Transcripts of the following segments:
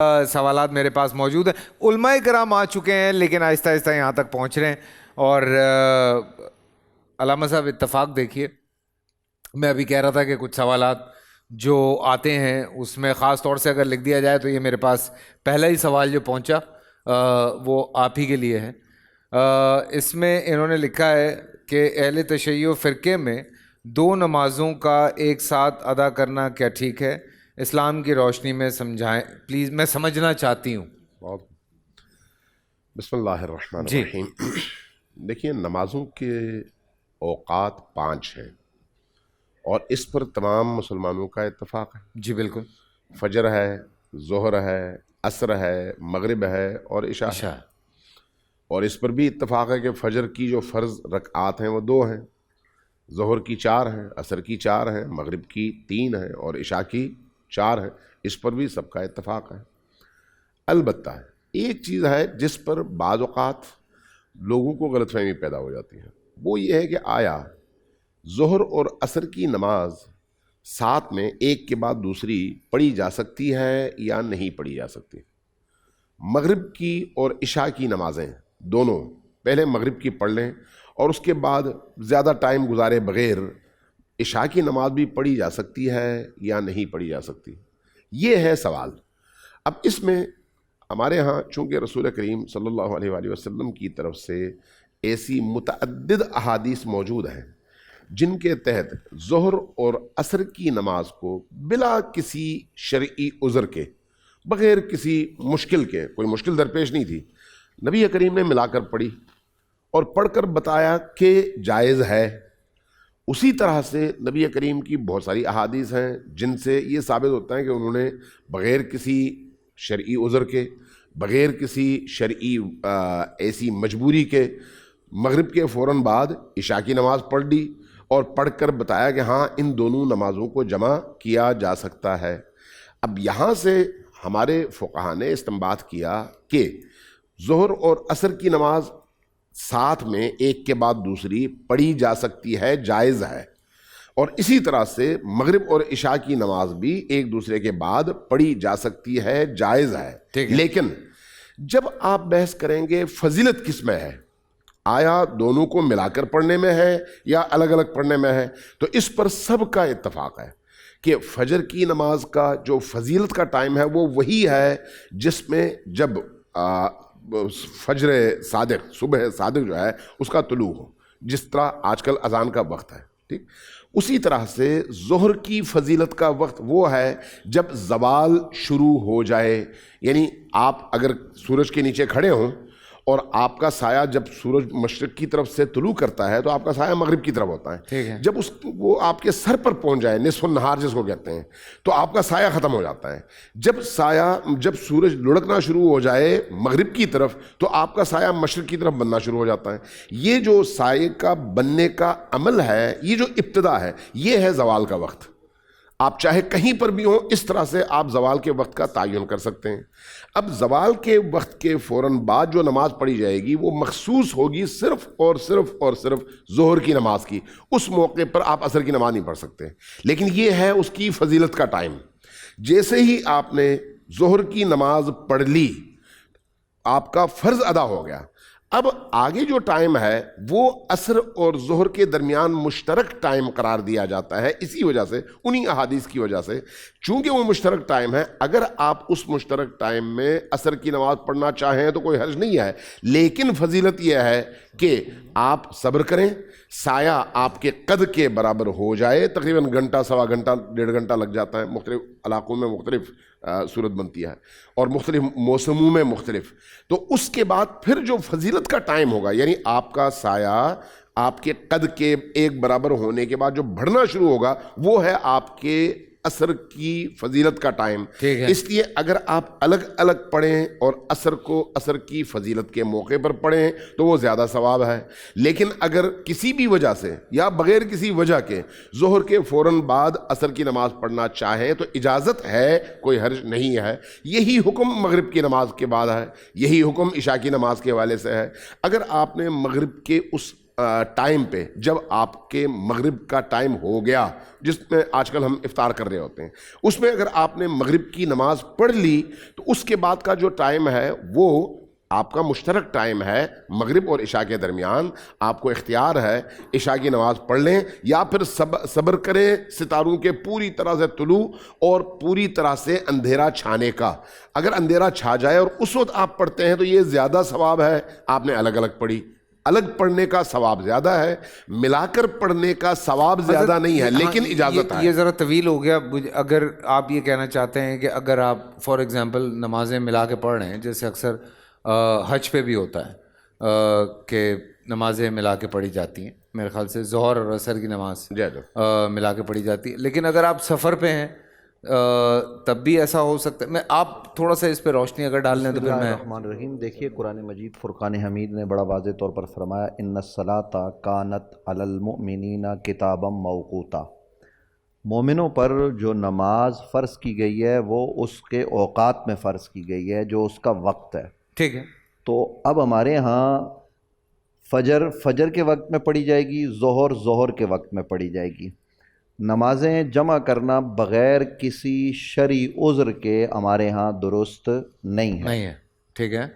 سوالات میرے پاس موجود ہیں. علماء کرام آ چکے ہیں لیکن آہستہ آہستہ یہاں تک پہنچ رہے ہیں. اور علامہ صاحب اتفاق دیکھیے، میں ابھی کہہ رہا تھا کہ کچھ سوالات جو آتے ہیں اس میں خاص طور سے اگر لکھ دیا جائے تو یہ میرے پاس پہلا ہی سوال جو پہنچا وہ آپ ہی کے لیے ہے. اس میں انہوں نے لکھا ہے کہ اہل تشیع فرقے میں دو نمازوں کا ایک ساتھ ادا کرنا کیا ٹھیک ہے؟ اسلام کی روشنی میں سمجھائیں پلیز، میں سمجھنا چاہتی ہوں. بسم اللہ الرحمن الرحیم. دیکھیے، نمازوں کے اوقات 5 ہیں اور اس پر تمام مسلمانوں کا اتفاق ہے. جی بالکل. فجر ہے، ظہر ہے، عصر ہے، مغرب ہے اور عشاء ہے. اور اس پر بھی اتفاق ہے کہ فجر کی جو فرض رکعات ہیں وہ 2 ہیں، ظہر کی 4 ہیں، عصر کی 4 ہیں، مغرب کی 3 ہیں اور عشاء کی 4 ہیں. اس پر بھی سب کا اتفاق ہے. البتہ ایک چیز ہے جس پر بعض اوقات لوگوں کو غلط فہمی پیدا ہو جاتی ہے، وہ یہ ہے کہ آیا ظہر اور عصر کی نماز ساتھ میں ایک کے بعد دوسری پڑھی جا سکتی ہے یا نہیں پڑھی جا سکتی؟ مغرب کی اور عشاء کی نمازیں دونوں پہلے مغرب کی پڑھ لیں اور اس کے بعد زیادہ ٹائم گزارے بغیر عشاء کی نماز بھی پڑھی جا سکتی ہے یا نہیں پڑھی جا سکتی؟ یہ ہے سوال. اب اس میں ہمارے ہاں چونکہ رسول کریم صلی اللہ علیہ وآلہ وسلم کی طرف سے ایسی متعدد احادیث موجود ہیں جن کے تحت ظہر اور عصر کی نماز کو بلا کسی شرعی عذر کے، بغیر کسی مشکل کے، کوئی مشکل درپیش نہیں تھی، نبی کریم نے ملا کر پڑھی اور پڑھ کر بتایا کہ جائز ہے. اسی طرح سے نبی کریم کی بہت ساری احادیث ہیں جن سے یہ ثابت ہوتا ہے کہ انہوں نے بغیر کسی شرعی عذر کے، بغیر کسی شرعی ایسی مجبوری کے، مغرب کے فوراً بعد عشاء کی نماز پڑھ لی اور پڑھ کر بتایا کہ ہاں ان دونوں نمازوں کو جمع کیا جا سکتا ہے. اب یہاں سے ہمارے فقہا نے استنباط کیا کہ ظہر اور عصر کی نماز ساتھ میں ایک کے بعد دوسری پڑھی جا سکتی ہے، جائز ہے. اور اسی طرح سے مغرب اور عشاء کی نماز بھی ایک دوسرے کے بعد پڑھی جا سکتی ہے، جائز ہے. لیکن جب آپ بحث کریں گے فضیلت کس میں ہے، آیا دونوں کو ملا کر پڑھنے میں ہے یا الگ الگ پڑھنے میں ہے، تو اس پر سب کا اتفاق ہے کہ فجر کی نماز کا جو فضیلت کا ٹائم ہے وہ وہی ہے جس میں جب فجر صادق، صبح صادق جو ہے اس کا طلوع ہو، جس طرح آج کل اذان کا وقت ہے. ٹھیک اسی طرح سے ظہر کی فضیلت کا وقت وہ ہے جب زوال شروع ہو جائے. یعنی آپ اگر سورج کے نیچے کھڑے ہوں اور آپ کا سایہ جب سورج مشرق کی طرف سے طلوع کرتا ہے تو آپ کا سایہ مغرب کی طرف ہوتا ہے. جب وہ آپ کے سر پر پہنچ جائے، نصف النہار جس کو کہتے ہیں، تو آپ کا سایہ ختم ہو جاتا ہے. جب سورج لڑکنا شروع ہو جائے مغرب کی طرف تو آپ کا سایہ مشرق کی طرف بننا شروع ہو جاتا ہے. یہ جو سایہ کا بننے کا عمل ہے، یہ جو ابتدا ہے، یہ ہے زوال کا وقت. آپ چاہے کہیں پر بھی ہوں، اس طرح سے آپ زوال کے وقت کا تعین کر سکتے ہیں. اب زوال کے وقت کے فوراً بعد جو نماز پڑھی جائے گی وہ مخصوص ہوگی صرف اور صرف ظہر کی نماز کی. اس موقع پر آپ عصر کی نماز نہیں پڑھ سکتے. لیکن یہ ہے اس کی فضیلت کا ٹائم. جیسے ہی آپ نے ظہر کی نماز پڑھ لی، آپ کا فرض ادا ہو گیا. اب آگے جو ٹائم ہے وہ عصر اور ظہر کے درمیان مشترک ٹائم قرار دیا جاتا ہے. اسی وجہ سے، انہی احادیث کی وجہ سے، چونکہ وہ مشترک ٹائم ہے، اگر آپ اس مشترک ٹائم میں عصر کی نماز پڑھنا چاہیں تو کوئی حرج نہیں ہے. لیکن فضیلت یہ ہے کہ آپ صبر کریں، سایہ آپ کے قد کے برابر ہو جائے. تقریباً گھنٹہ، سوا گھنٹہ، 1.5 گھنٹہ لگ جاتا ہے. مختلف علاقوں میں مختلف صورت بنتی ہے اور مختلف موسموں میں مختلف. تو اس کے بعد پھر جو فضیلت کا ٹائم ہوگا، یعنی آپ کا سایہ آپ کے قد کے ایک برابر ہونے کے بعد جو بڑھنا شروع ہوگا، وہ ہے آپ کے عصر کی فضیلت کا ٹائم. اس لیے اگر آپ الگ الگ پڑھیں اور عصر کو عصر کی فضیلت کے موقع پر پڑھیں تو وہ زیادہ ثواب ہے. لیکن اگر کسی بھی وجہ سے یا بغیر کسی وجہ کے ظہر کے فوراً بعد عصر کی نماز پڑھنا چاہیں تو اجازت ہے، کوئی حرج نہیں ہے. یہی حکم مغرب کی نماز کے بعد ہے، یہی حکم عشاء کی نماز کے حوالے سے ہے. اگر آپ نے مغرب کے اس ٹائم پہ جب آپ کے مغرب کا ٹائم ہو گیا, جس میں آج کل ہم افطار کر رہے ہوتے ہیں, اس میں اگر آپ نے مغرب کی نماز پڑھ لی تو اس کے بعد کا جو ٹائم ہے وہ آپ کا مشترک ٹائم ہے مغرب اور عشاء کے درمیان. آپ کو اختیار ہے عشاء کی نماز پڑھ لیں یا پھر صبر کریں ستاروں کے پوری طرح سے طلوع اور پوری طرح سے اندھیرا چھانے کا. اگر اندھیرا چھا جائے اور اس وقت آپ پڑھتے ہیں تو یہ زیادہ ثواب ہے. آپ نے الگ الگ پڑھی, الگ پڑھنے کا ثواب زیادہ ہے, ملا کر پڑھنے کا ثواب زیادہ نہیں ہے, لیکن اجازت ہے. یہ ذرا طویل ہو گیا. اگر آپ یہ کہنا چاہتے ہیں کہ اگر آپ فار ایگزامپل نمازیں ملا کے پڑھ رہے ہیں, جیسے اکثر حج پہ بھی ہوتا ہے کہ نمازیں ملا کے پڑھی جاتی ہیں, میرے خیال سے ظہر اور عصر کی نماز ملا کے پڑھی جاتی ہے, لیکن اگر آپ سفر پہ ہیں تب بھی ایسا ہو سکتا ہے. آپ تھوڑا سا اس پہ روشنی اگر ڈال لیں تو پھر میں. الرحمن الرحیم. دیکھیے قرآن مجید فرقان حمید نے بڑا واضح طور پر فرمایا ان الصلاۃ کانت علی المؤمنین کتابا موقوتا. مومنوں پر جو نماز فرض کی گئی ہے وہ اس کے اوقات میں فرض کی گئی ہے, جو اس کا وقت ہے. ٹھیک ہے. تو اب ہمارے ہاں فجر کے وقت میں پڑھی جائے گی, ظہر کے وقت میں پڑھی جائے گی. نمازیں جمع کرنا بغیر کسی شرعی عذر کے ہمارے ہاں درست نہیں ہے. ٹھیک ہے.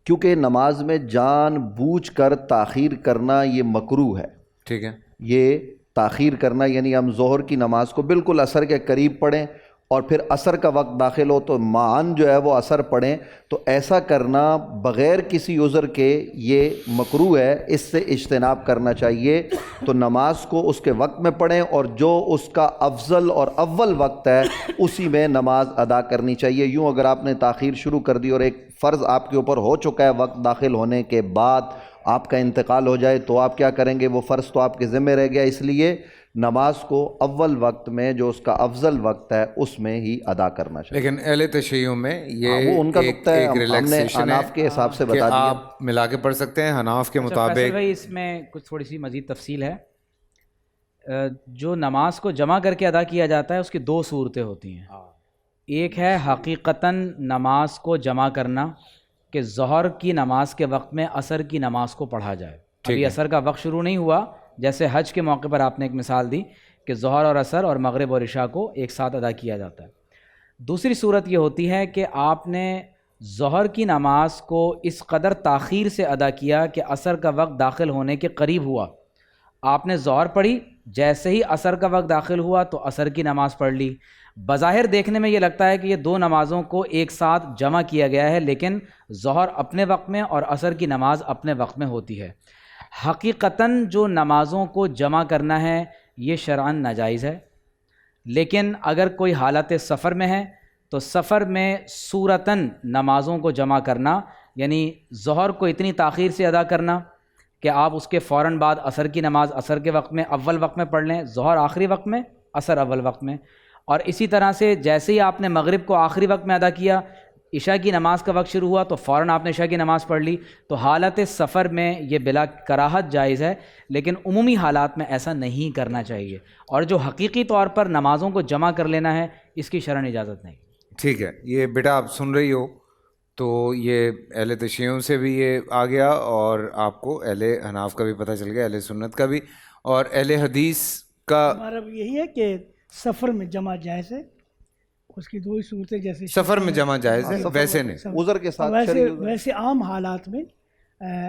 کیونکہ نماز میں جان بوجھ کر تاخیر کرنا یہ مکروہ ہے. ٹھیک ہے. یہ تاخیر کرنا یعنی ہم ظہر کی نماز کو بالکل عصر کے قریب پڑھیں اور پھر عصر کا وقت داخل ہو تو معاً جو ہے وہ عصر پڑھیں, تو ایسا کرنا بغیر کسی عذر کے یہ مکروہ ہے. اس سے اجتناب کرنا چاہیے. تو نماز کو اس کے وقت میں پڑھیں اور جو اس کا افضل اور اول وقت ہے اسی میں نماز ادا کرنی چاہیے. یوں اگر آپ نے تاخیر شروع کر دی اور ایک فرض آپ کے اوپر ہو چکا ہے, وقت داخل ہونے کے بعد آپ کا انتقال ہو جائے تو آپ کیا کریں گے؟ وہ فرض تو آپ کے ذمہ رہ گیا. اس لیے نماز کو اول وقت میں جو اس کا افضل وقت ہے اس میں ہی ادا کرنا چاہیے. لیکن اہل تشیع میں یہ وہ ان کا نقطہ ہے, ہم نے حناف کے حساب سے بتا دیا. آپ ملا کے پڑھ سکتے ہیں حناف کے مطابق. بھائی اس میں کچھ تھوڑی سی مزید تفصیل ہے. جو نماز کو جمع کر کے ادا کیا جاتا ہے اس کی دو صورتیں ہوتی ہیں. ایک ہے حقیقتاً نماز کو جمع کرنا کہ ظہر کی نماز کے وقت میں عصر کی نماز کو پڑھا جائے. ابھی عصر کا وقت شروع نہیں ہوا, جیسے حج کے موقع پر آپ نے ایک مثال دی کہ ظہر اور عصر اور مغرب اور عشاء کو ایک ساتھ ادا کیا جاتا ہے. دوسری صورت یہ ہوتی ہے کہ آپ نے ظہر کی نماز کو اس قدر تاخیر سے ادا کیا کہ عصر کا وقت داخل ہونے کے قریب ہوا. آپ نے ظہر پڑھی, جیسے ہی عصر کا وقت داخل ہوا تو عصر کی نماز پڑھ لی. بظاہر دیکھنے میں یہ لگتا ہے کہ یہ دو نمازوں کو ایک ساتھ جمع کیا گیا ہے, لیکن ظہر اپنے وقت میں اور عصر کی نماز اپنے وقت میں ہوتی ہے. حقیقتاً جو نمازوں کو جمع کرنا ہے یہ شرعاً ناجائز ہے, لیکن اگر کوئی حالت سفر میں ہے تو سفر میں صورتاً نمازوں کو جمع کرنا, یعنی ظہر کو اتنی تاخیر سے ادا کرنا کہ آپ اس کے فوراً بعد عصر کی نماز عصر کے وقت میں اول وقت میں پڑھ لیں, ظہر آخری وقت میں, عصر اول وقت میں. اور اسی طرح سے جیسے ہی آپ نے مغرب کو آخری وقت میں ادا کیا, عشاء کی نماز کا وقت شروع ہوا تو فوراً آپ نے عشاء کی نماز پڑھ لی. تو حالت سفر میں یہ بلا کراہت جائز ہے, لیکن عمومی حالات میں ایسا نہیں کرنا چاہیے. اور جو حقیقی طور پر نمازوں کو جمع کر لینا ہے اس کی شرعاً اجازت نہیں. ٹھیک ہے. یہ بیٹا آپ سن رہی ہو تو یہ اہل تشیعوں سے بھی یہ آ گیا اور آپ کو اہل حناف کا بھی پتہ چل گیا, اہل سنت کا بھی, اور اہل حدیث کا. ہمارا یہی ہے کہ سفر میں جمع جائز ہے, اس کی دو ہی صورتیں, جیسے سفر میں جمع جائز ہے, ویسے نہیں, عذر کے ساتھ. ویسے عام حالات میں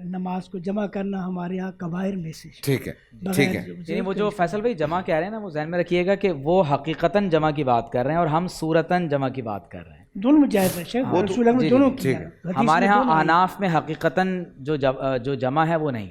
نماز کو جمع کرنا ہمارے یہاں کبائر میں سے. ٹھیک ہے. ٹھیک ہے. یعنی وہ جو فیصل بھائی جمع کہہ رہے ہیں نا, وہ ذہن میں رکھیے گا کہ وہ حقیقتاً جمع کی بات کر رہے ہیں اور ہم صورتاً جمع کی بات کر رہے ہیں. دونوں میں جائز ہے شیخ, رسول میں دونوں کی ہے. ہمارے ہاں احناف میں حقیقتاً جو جمع ہے وہ نہیں.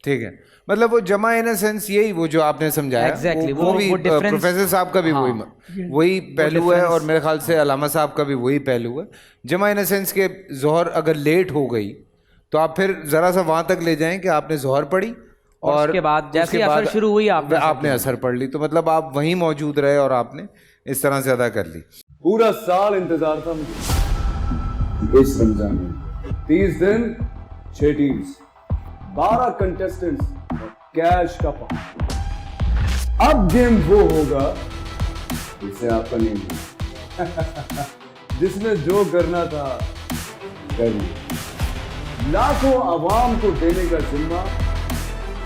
ٹھیک ہے. مطلب وہ جمع ان سینس یہی وہ جو آپ نے سمجھایا, وہ بھی پروفیسر صاحب کا بھی وہی پہلو ہے, اور میرے خیال سے علامہ صاحب کا بھی وہی پہلو ہے. جمع ان سینس کہ ظہر اگر لیٹ ہو گئی تو آپ پھر ذرا سا وہاں تک لے جائیں کہ آپ نے ظہر پڑھی اور اس کے بعد جیسے عصر شروع ہوئی آپ نے عصر پڑھ لی, تو مطلب آپ وہیں موجود رہے اور آپ نے اس طرح سے ادا کر لی. پورا سال انتظار تھا مجھے اس رمضان میں. 30 دن 6 ٹیمز, 12 کنٹیسٹنٹس, کیش کا پاؤں. اب گیم وہ ہوگا جسے آپ کا نہیں ہوگا, جس نے جو کرنا تھا کر لیا. لاکھوں عوام کو دینے کا ذمہ